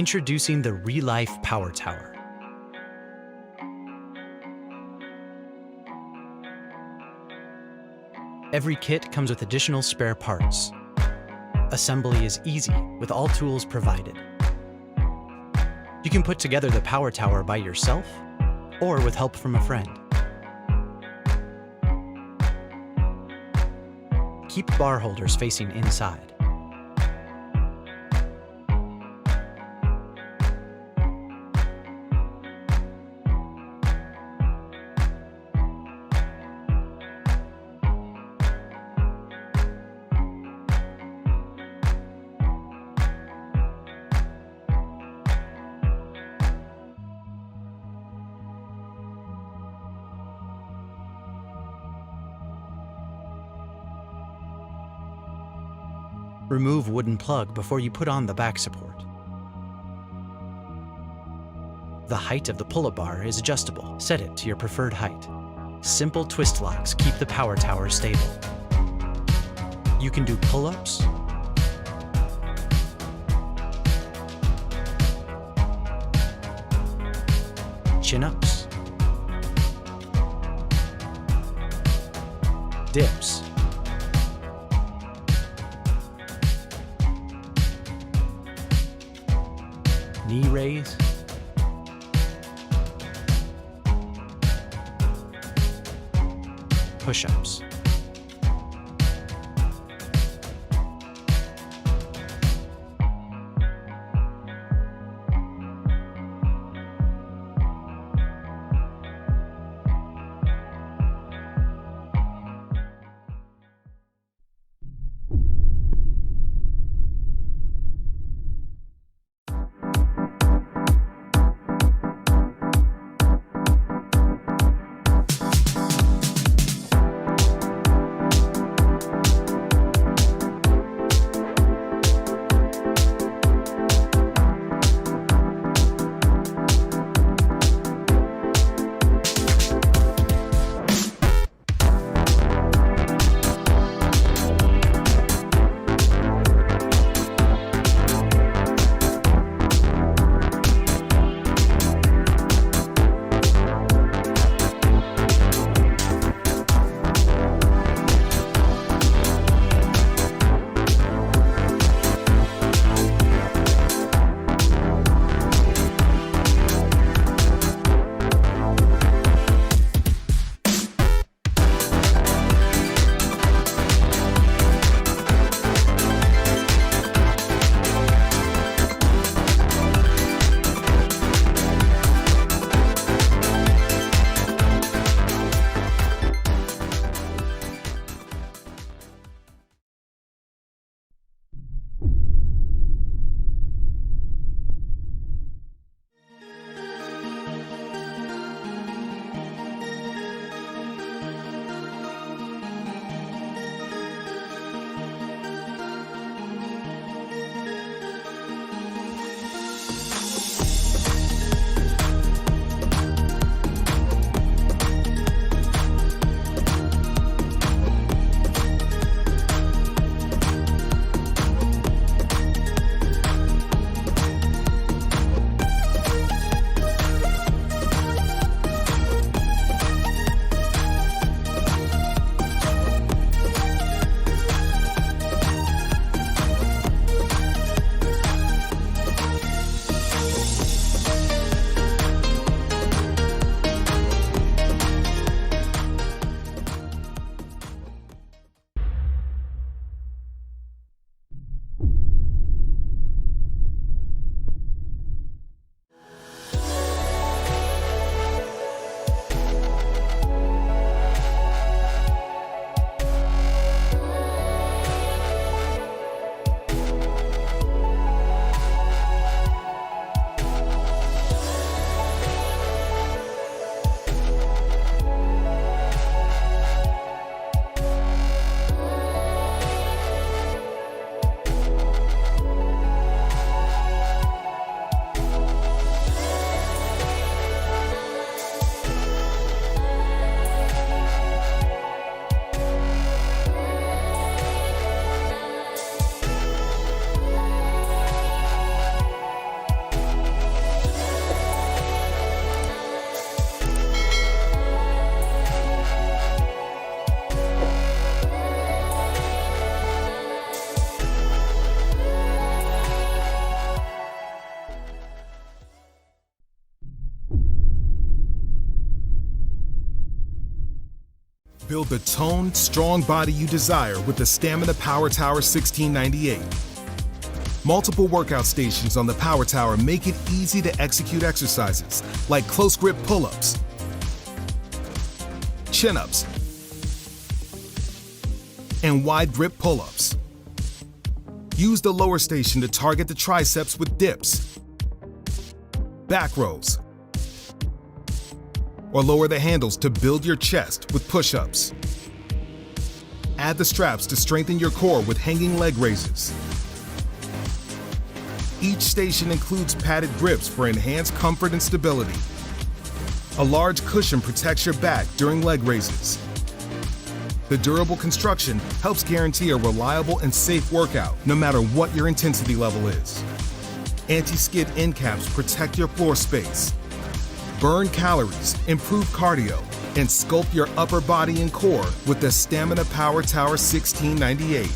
Introducing the Relife Power Tower. Every kit comes with additional spare parts. Assembly is easy, with all tools provided. You can put together the power tower by yourself, or with help from a friend. Keep bar holders facing inside. Remove wooden plug before you put on the back support. The height of the pull-up bar is adjustable. Set it to your preferred height. Simple twist locks keep the power tower stable. You can do pull-ups, chin-ups, dips, knee raise, push-ups. Build the toned, strong body you desire with the Stamina Power Tower 1698. Multiple workout stations on the Power Tower make it easy to execute exercises like close grip pull-ups, chin-ups, and wide grip pull-ups. Use the lower station to target the triceps with dips, back rows, or lower the handles to build your chest with push-ups. Add the straps to strengthen your core with hanging leg raises. Each station includes padded grips for enhanced comfort and stability. A large cushion protects your back during leg raises. The durable construction helps guarantee a reliable and safe workout no matter what your intensity level is. Anti-skid end caps protect your floor space. Burn calories, improve cardio, and sculpt your upper body and core with the Stamina Power Tower 1698.